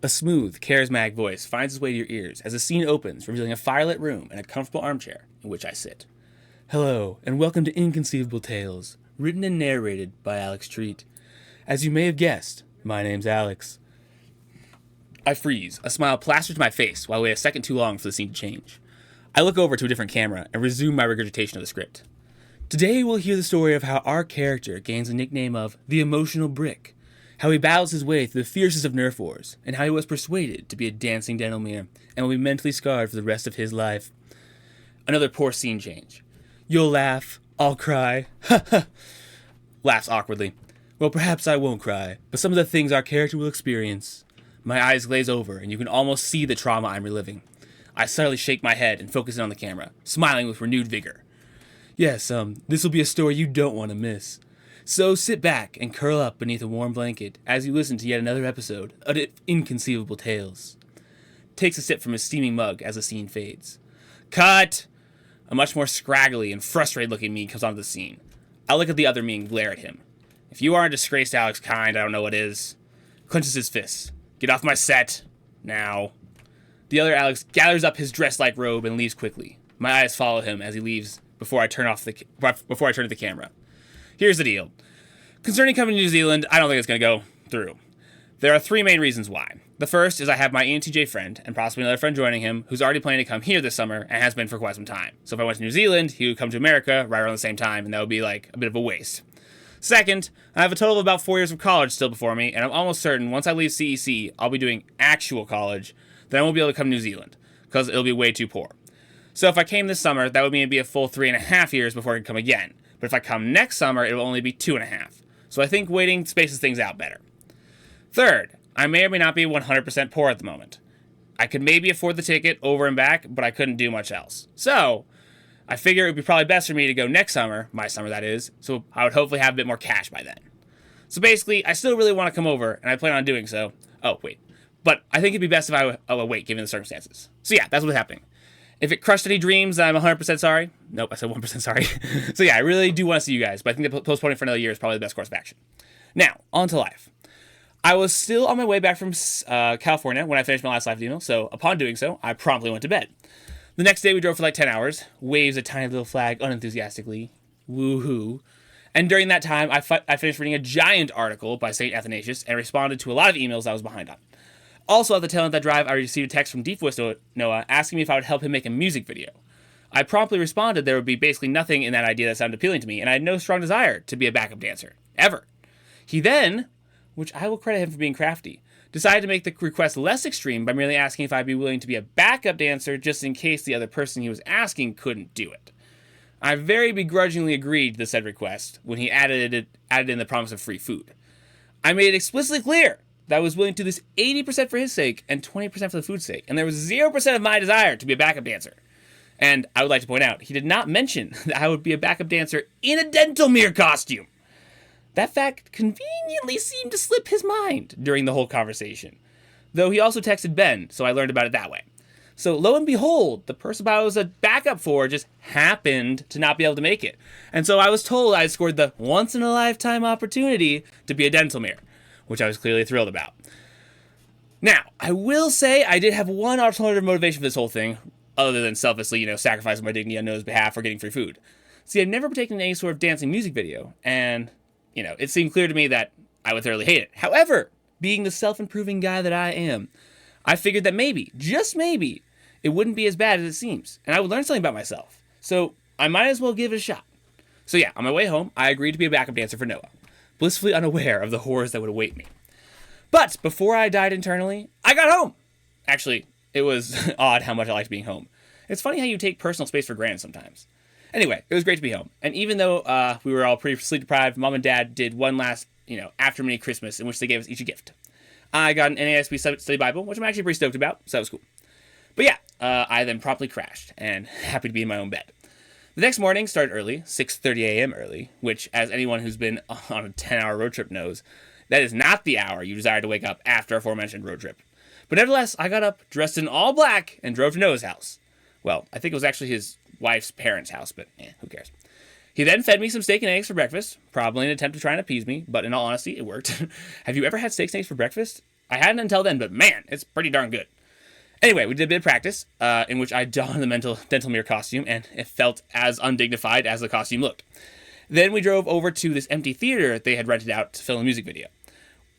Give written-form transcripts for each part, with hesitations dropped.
A smooth, charismatic voice finds its way to your ears as the scene opens, revealing a firelit room and a comfortable armchair in which I sit. Hello, and welcome to Inconceivable Tales, written and narrated by Alex Treat. As you may have guessed, my name's Alex. I freeze, a smile plastered to my face while I wait a second too long for the scene to change. I look over to a different camera and resume my regurgitation of the script. Today we'll hear the story of how our character gains the nickname of the Emotional Brick, how he battles his way through the fiercest of nerf wars, and how he was persuaded to be a dancing dental mirror and will be mentally scarred for the rest of his life. Another poor scene change. You'll laugh, I'll cry, ha ha, laughs awkwardly. Well, perhaps I won't cry, but some of the things our character will experience. My eyes glaze over, and you can almost see the trauma I'm reliving. I subtly shake my head and focus in on the camera, smiling with renewed vigor. Yes, this will be a story you don't want to miss. So sit back and curl up beneath a warm blanket as you listen to yet another episode of Inconceivable Tales. Takes a sip from his steaming mug as the scene fades. Cut! A much more scraggly and frustrated looking me comes onto the scene. I look at the other me and glare at him. If you aren't disgraced Alex kind, I don't know what is. Clenches his fists. Get off my set. Now. The other Alex gathers up his dress-like robe and leaves quickly. My eyes follow him as he leaves before I turn to the camera. Here's the deal. Concerning coming to New Zealand, I don't think it's going to go through. There are three main reasons why. The first is I have my ENTJ friend, and possibly another friend joining him, who's already planning to come here this summer and has been for quite some time. So if I went to New Zealand, he would come to America right around the same time, and that would be like a bit of a waste. Second, I have a total of about 4 years of college still before me, and I'm almost certain once I leave CEC, I'll be doing actual college, then I won't be able to come to New Zealand, because it'll be way too poor. So if I came this summer, that would mean it'd be a full 3.5 years before I could come again. But if I come next summer, it will only be 2.5. So I think waiting spaces things out better. Third, I may or may not be 100% poor at the moment. I could maybe afford the ticket over and back, but I couldn't do much else. So I figure it would be probably best for me to go next summer, my summer that is, so I would hopefully have a bit more cash by then. So basically, I still really want to come over, and I plan on doing so. Oh, wait. But I think it'd be best if I would wait, given the circumstances. So yeah, that's what's happening. If it crushed any dreams, I'm 100% sorry. Nope, I said 1% sorry. So yeah, I really do want to see you guys, but I think that postponing for another year is probably the best course of action. Now, on to life. I was still on my way back from California when I finished my last live email, so upon doing so, I promptly went to bed. The next day we drove for like 10 hours, waves a tiny little flag unenthusiastically, woohoo. And during that time, I finished reading a giant article by St. Athanasius and responded to a lot of emails I was behind on. Also, at the tail end of that drive, I received a text from Deep Voice Noah asking me if I would help him make a music video. I promptly responded there would be basically nothing in that idea that sounded appealing to me, and I had no strong desire to be a backup dancer. Ever. He then, which I will credit him for being crafty, decided to make the request less extreme by merely asking if I'd be willing to be a backup dancer just in case the other person he was asking couldn't do it. I very begrudgingly agreed to the said request when he added in the promise of free food. I made it explicitly clear that I was willing to do this 80% for his sake and 20% for the food's sake, and there was 0% of my desire to be a backup dancer. And I would like to point out, he did not mention that I would be a backup dancer in a dental mirror costume. That fact conveniently seemed to slip his mind during the whole conversation, though he also texted Ben, so I learned about it that way. So lo and behold, the person I was a backup for just happened to not be able to make it. And so I was told I scored the once-in-a-lifetime opportunity to be a dental mirror, which I was clearly thrilled about. Now, I will say I did have one alternative motivation for this whole thing, other than selflessly, sacrificing my dignity on Noah's behalf or getting free food. See, I've never partaken in any sort of dancing music video, and, it seemed clear to me that I would thoroughly hate it. However, being the self-improving guy that I am, I figured that maybe, just maybe, it wouldn't be as bad as it seems, and I would learn something about myself. So, I might as well give it a shot. So yeah, on my way home, I agreed to be a backup dancer for Noah, blissfully unaware of the horrors that would await me. But before I died internally, I got home! Actually, it was odd how much I liked being home. It's funny how you take personal space for granted sometimes. Anyway, it was great to be home. And even though we were all pretty sleep deprived, Mom and Dad did one last, after mini Christmas in which they gave us each a gift. I got an NASB Study Bible, which I'm actually pretty stoked about, so that was cool. But yeah, I then promptly crashed, and happy to be in my own bed. The next morning started early, 6:30 a.m. early, which, as anyone who's been on a 10-hour road trip knows, that is not the hour you desire to wake up after aforementioned road trip. But nevertheless, I got up, dressed in all black, and drove to Noah's house. Well, I think it was actually his wife's parents' house, but who cares. He then fed me some steak and eggs for breakfast, probably in an attempt to try and appease me, but in all honesty, it worked. Have you ever had steak and eggs for breakfast? I hadn't until then, but man, it's pretty darn good. Anyway, we did a bit of practice, in which I donned the dental mirror costume, and it felt as undignified as the costume looked. Then we drove over to this empty theater they had rented out to film a music video.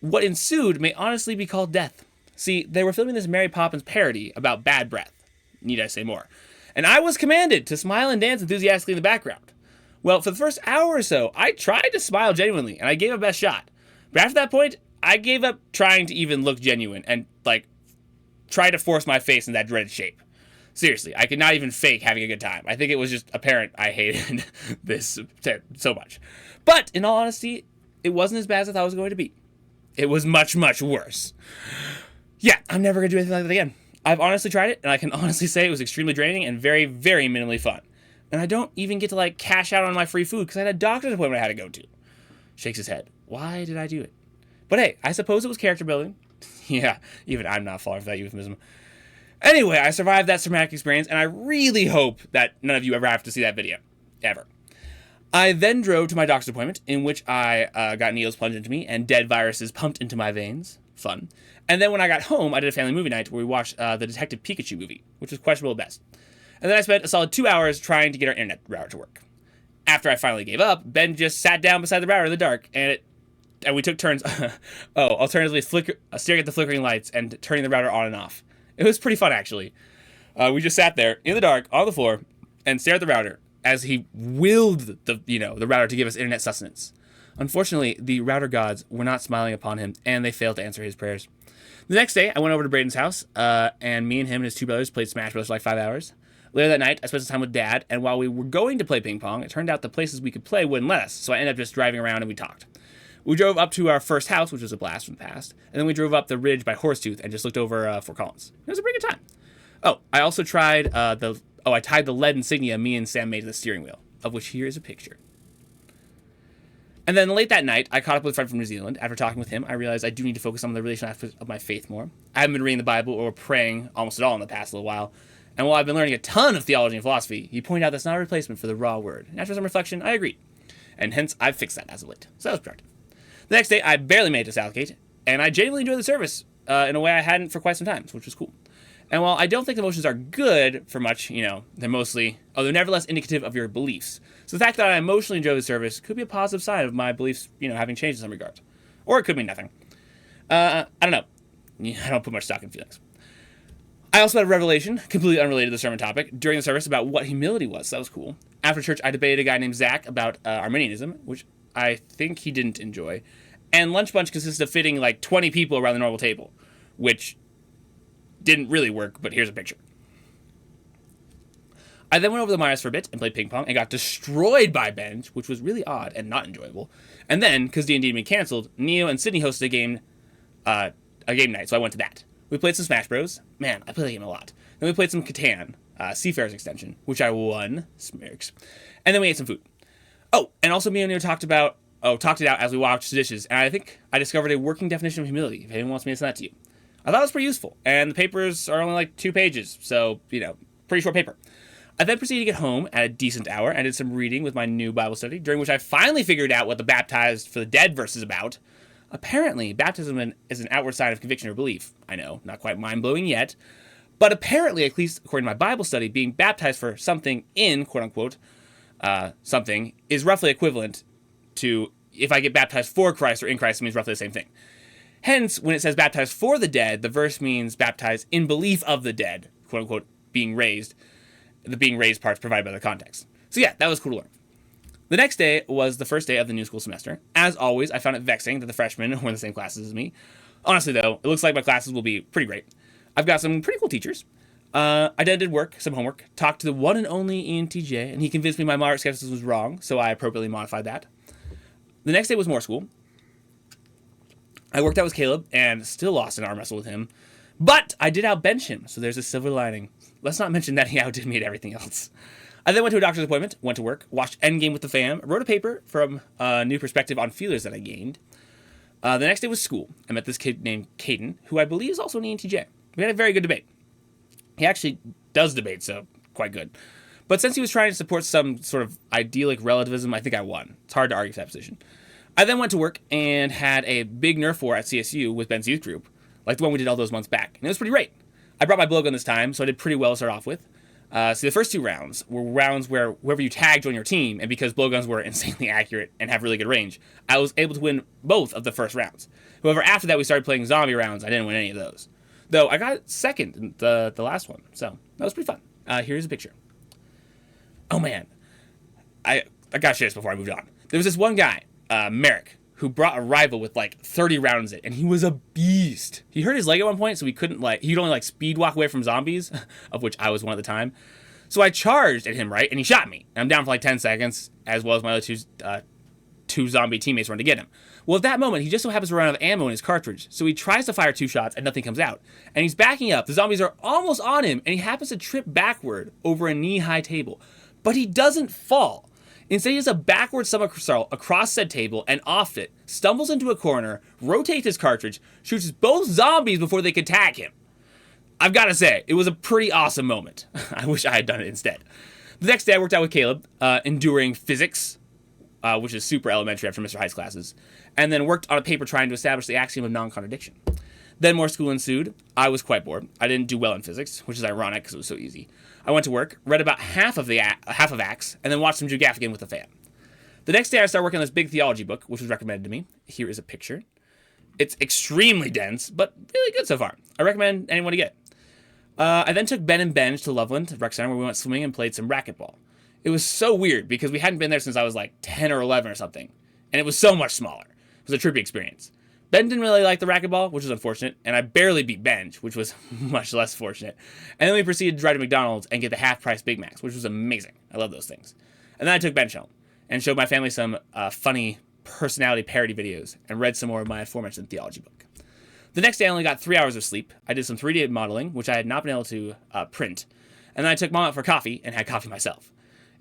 What ensued may honestly be called death. See, they were filming this Mary Poppins parody about bad breath. Need I say more? And I was commanded to smile and dance enthusiastically in the background. Well, for the first hour or so, I tried to smile genuinely, and I gave it my best shot. But after that point, I gave up trying to even look genuine, and, tried to force my face in that dreaded shape. Seriously, I could not even fake having a good time. I think it was just apparent I hated this so much. But, in all honesty, it wasn't as bad as I thought it was going to be. It was much, much worse. Yeah, I'm never going to do anything like that again. I've honestly tried it, and I can honestly say it was extremely draining and very, very minimally fun. And I don't even get to, cash out on my free food because I had a doctor's appointment I had to go to. Shakes his head. Why did I do it? But hey, I suppose it was character building. Yeah, even I'm not falling for that euphemism. Anyway, I survived that traumatic experience, and I really hope that none of you ever have to see that video. Ever. I then drove to my doctor's appointment, in which I got needles plunged into me and dead viruses pumped into my veins. Fun. And then when I got home, I did a family movie night where we watched the Detective Pikachu movie, which was questionable at best. And then I spent a solid 2 hours trying to get our internet router to work. After I finally gave up, Ben just sat down beside the router in the dark, and we took turns, alternatively staring at the flickering lights and turning the router on and off. It was pretty fun, actually. We just sat there in the dark on the floor and stared at the router as he willed the router to give us internet sustenance. Unfortunately, the router gods were not smiling upon him, and they failed to answer his prayers. The next day, I went over to Braden's house, and me and him and his two brothers played Smash Bros. For 5 hours. Later that night, I spent some time with Dad, and while we were going to play ping pong, it turned out the places we could play wouldn't let us, so I ended up just driving around and we talked. We drove up to our first house, which was a blast from the past, and then we drove up the ridge by Horsetooth and just looked over Fort Collins. It was a pretty good time. Oh, I also tried I tied the lead insignia me and Sam made to the steering wheel, of which here is a picture. And then late that night, I caught up with a friend from New Zealand. After talking with him, I realized I do need to focus on the relational aspects of my faith more. I haven't been reading the Bible or praying almost at all in the past little while. And while I've been learning a ton of theology and philosophy, he pointed out that's not a replacement for the raw word. And after some reflection, I agreed. And hence, I've fixed that as of late. So that was productive. The next day, I barely made it to Southgate, and I genuinely enjoyed the service in a way I hadn't for quite some time, which was cool. And while I don't think the motions are good for much, they're they're nevertheless indicative of your beliefs. So the fact that I emotionally enjoy the service could be a positive sign of my beliefs, having changed in some regards. Or it could mean nothing. I don't know. I don't put much stock in feelings. I also had a revelation, completely unrelated to the sermon topic, during the service about what humility was. So that was cool. After church, I debated a guy named Zach about Arminianism, which I think he didn't enjoy. And Lunch Bunch consisted of fitting 20 people around the normal table, which didn't really work, but here's a picture. I then went over to the Myers for a bit and played ping pong and got destroyed by Benj, which was really odd and not enjoyable. And then, because D&D had been canceled, Neo and Sydney hosted a game night, so I went to that. We played some Smash Bros. Man, I play that game a lot. Then we played some Catan, Seafarer's extension, which I won. Smirks. And then we ate some food. Oh, and also me and Neo talked it out as we washed the dishes, and I think I discovered a working definition of humility, if anyone wants me to send that to you. I thought it was pretty useful, and the papers are only 2 pages, so, pretty short paper. I then proceeded to get home at a decent hour and did some reading with my new Bible study, during which I finally figured out what the baptized for the dead verse is about. Apparently, baptism is an outward sign of conviction or belief. I know, not quite mind-blowing yet, but apparently, at least according to my Bible study, being baptized for something in, quote-unquote, something, is roughly equivalent to if I get baptized for Christ or in Christ, it means roughly the same thing. Hence, when it says baptized for the dead, the verse means baptized in belief of the dead, quote-unquote, being raised. The being raised part's provided by the context. So yeah, that was cool to learn. The next day was the first day of the new school semester. As always, I found it vexing that the freshmen were in the same classes as me. Honestly, though, it looks like my classes will be pretty great. I've got some pretty cool teachers. I then did some homework, talked to the one and only Ian TJ, and he convinced me my moderate skepticism was wrong, so I appropriately modified that. The next day was more school. I worked out with Caleb, and still lost an arm wrestle with him. But I did outbench him, so there's a silver lining. Let's not mention that he outdid me at everything else. I then went to a doctor's appointment, went to work, watched Endgame with the fam, wrote a paper from a new perspective on feelers that I gained. The next day was school. I met this kid named Caden, who I believe is also an ENTJ. We had a very good debate. He actually does debate, so quite good. But since he was trying to support some sort of idyllic relativism, I think I won. It's hard to argue for that position. I then went to work and had a big nerf war at CSU with Ben's youth group. like the one we did all those months back. And it was pretty great. I brought my blowgun this time, so I did pretty well to start off with. So the first 2 rounds were rounds where whoever you tagged on your team, and because blowguns were insanely accurate and have really good range, I was able to win both of the first rounds. However, after that we started playing zombie rounds. I didn't win any of those. Though I got second in the last one, so that was pretty fun. Here's a picture. Oh man, I gotta share this before I moved on. There was this one guy, Merrick, who brought a rival with like 30 rounds in, and he was a beast. He hurt his leg at one point, so he'd only like speed walk away from zombies, of which I was one at the time. So I charged at him, right, and he shot me. And I'm down for like 10 seconds, as well as my other two zombie teammates run to get him. Well, at that moment, he just so happens to run out of ammo in his cartridge, so he tries to fire 2 shots and nothing comes out. And he's backing up, the zombies are almost on him, and he happens to trip backward over a knee-high table. But he doesn't fall. Instead, he does a backward somersault across said table and off it, stumbles into a corner, rotates his cartridge, shoots both zombies before they could tag him. I've got to say, it was a pretty awesome moment. I wish I had done it instead. The next day, I worked out with Caleb, enduring physics, which is super elementary after Mr. Heist's classes, and then worked on a paper trying to establish the axiom of non-contradiction. Then more school ensued. I was quite bored. I didn't do well in physics, which is ironic because it was so easy. I went to work, read about half of Acts, and then watched some Drew Gaffigan with a fan. The next day, I started working on this big theology book, which was recommended to me. Here is a picture. It's extremely dense, but really good so far. I recommend anyone to get it. I then took Ben and Benj to Loveland Rec Center, where we went swimming and played some racquetball. It was so weird because we hadn't been there since I was like 10 or 11 or something, and it was so much smaller. It was a trippy experience. Ben didn't really like the racquetball, which was unfortunate, and I barely beat Benj, which was much less fortunate. And then we proceeded to drive to McDonald's and get the half-price Big Macs, which was amazing. I love those things. And then I took Benj home and showed my family some funny personality parody videos and read some more of my aforementioned theology book. The next day, I only got 3 hours of sleep. I did some 3D modeling, which I had not been able to print. And then I took Mom out for coffee and had coffee myself.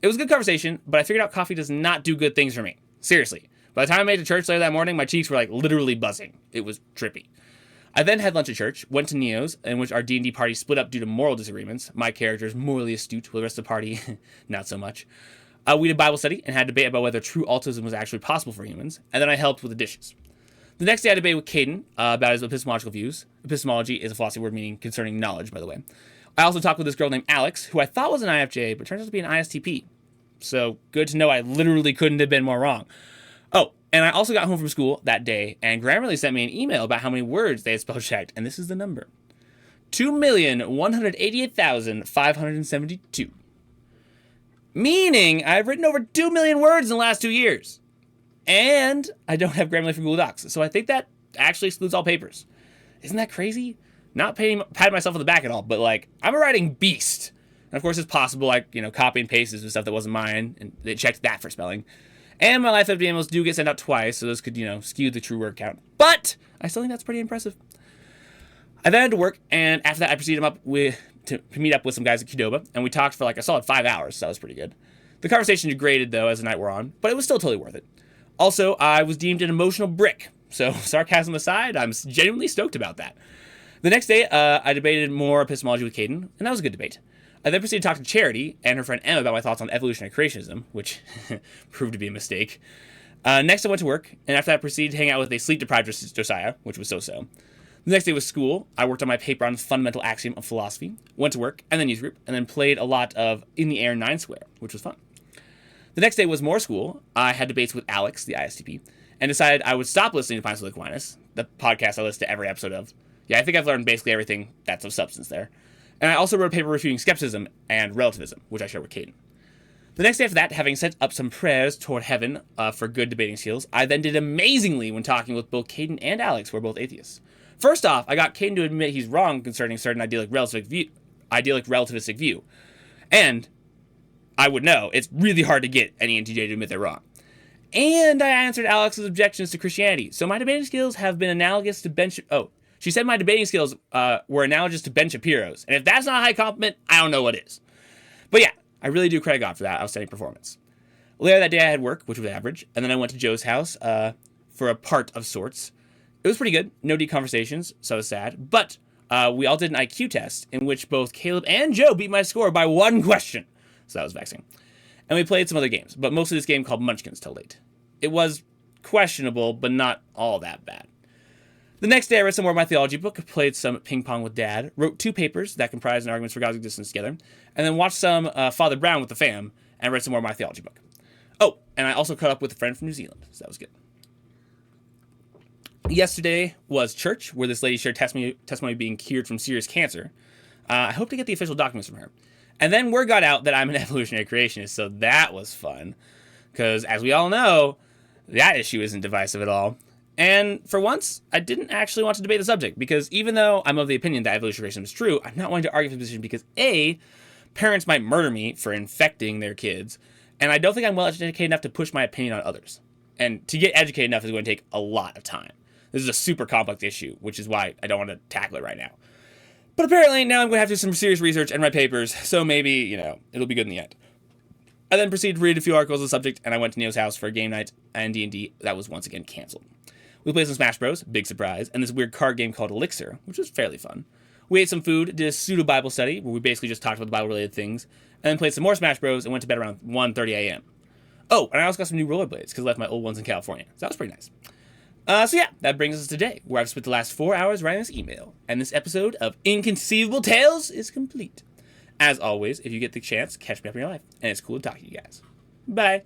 It was a good conversation, but I figured out coffee does not do good things for me. Seriously. By the time I made it to church later that morning, my cheeks were like literally buzzing. It was trippy. I then had lunch at church, went to Neo's, in which our D&D party split up due to moral disagreements. My character is morally astute, while the rest of the party, not so much. We did Bible study and had debate about whether true altruism was actually possible for humans, and then I helped with the dishes. The next day I debated with Caden about his epistemological views. Epistemology is a philosophy word meaning concerning knowledge, by the way. I also talked with this girl named Alex, who I thought was an IFJ, but turns out to be an ISTP. So good to know I literally couldn't have been more wrong. Oh, and I also got home from school that day, and Grammarly sent me an email about how many words they had spell checked, and this is the number. 2,188,572. Meaning I've written over 2 million words in the last 2 years. And I don't have Grammarly for Google Docs, so I think that actually excludes all papers. Isn't that crazy? Not patting myself on the back at all, but like, I'm a writing beast. And of course it's possible, like, copy and paste and stuff that wasn't mine, and they checked that for spelling. And my life FD emails do get sent out twice, so those could, skew the true word count. But I still think that's pretty impressive. I then had to work, and after that I proceeded to meet up with some guys at Qdoba, and we talked for like a solid 5 hours, so that was pretty good. The conversation degraded, though, as the night wore on, but it was still totally worth it. Also, I was deemed an emotional brick, so sarcasm aside, I'm genuinely stoked about that. The next day, I debated more epistemology with Caden, and that was a good debate. I then proceeded to talk to Charity and her friend Emma about my thoughts on evolutionary creationism, which proved to be a mistake. Next, I went to work, and after that, I proceeded to hang out with a sleep-deprived Josiah, which was so-so. The next day was school. I worked on my paper on the fundamental axiom of philosophy, went to work, and then youth group, and then played a lot of In the Air 9 Square, which was fun. The next day was more school. I had debates with Alex, the ISTP, and decided I would stop listening to Pints with Aquinas, the podcast I listen to every episode of. Yeah, I think I've learned basically everything that's of substance there. And I also wrote a paper refuting skepticism and relativism, which I shared with Caden. The next day after that, having set up some prayers toward heaven for good debating skills, I then did amazingly when talking with both Caden and Alex, who are both atheists. First off, I got Caden to admit he's wrong concerning certain idyllic relativistic view. And I would know, it's really hard to get any NTJ to admit they're wrong. And I answered Alex's objections to Christianity. So my debating skills have been analogous to she said my debating skills were analogous to Ben Shapiro's. And if that's not a high compliment, I don't know what is. But yeah, I really do credit God for that outstanding performance. Later that day I had work, which was average. And then I went to Joe's house for a part of sorts. It was pretty good. No deep conversations, so I was sad. But we all did an IQ test in which both Caleb and Joe beat my score by 1 question. So that was vexing. And we played some other games, but mostly this game called Munchkins till late. It was questionable, but not all that bad. The next day, I read some more of my theology book, played some ping pong with Dad, wrote 2 papers that comprised an arguments for God's existence together, and then watched some Father Brown with the fam, and read some more of my theology book. Oh, and I also caught up with a friend from New Zealand, so that was good. Yesterday was church, where this lady shared testimony being cured from serious cancer. I hope to get the official documents from her. And then word got out that I'm an evolutionary creationist, so that was fun. Because, as we all know, that issue isn't divisive at all. And for once, I didn't actually want to debate the subject, because even though I'm of the opinion that evolutionary creationism is true, I'm not wanting to argue for the position because A, parents might murder me for infecting their kids, and I don't think I'm well educated enough to push my opinion on others. And to get educated enough is going to take a lot of time. This is a super complex issue, which is why I don't want to tackle it right now. But apparently, now I'm going to have to do some serious research and write papers, so maybe, it'll be good in the end. I then proceeded to read a few articles on the subject, and I went to Neo's house for a game night and D&D that was once again canceled. We played some Smash Bros, big surprise, and this weird card game called Elixir, which was fairly fun. We ate some food, did a pseudo-Bible study, where we basically just talked about the Bible-related things, and then played some more Smash Bros and went to bed around 1:30 a.m. Oh, and I also got some new rollerblades, because I left my old ones in California, so that was pretty nice. So yeah, that brings us to today, where I've spent the last 4 hours writing this email, and this episode of Inconceivable Tales is complete. As always, if you get the chance, catch me up in real life, and it's cool to talk to you guys. Bye.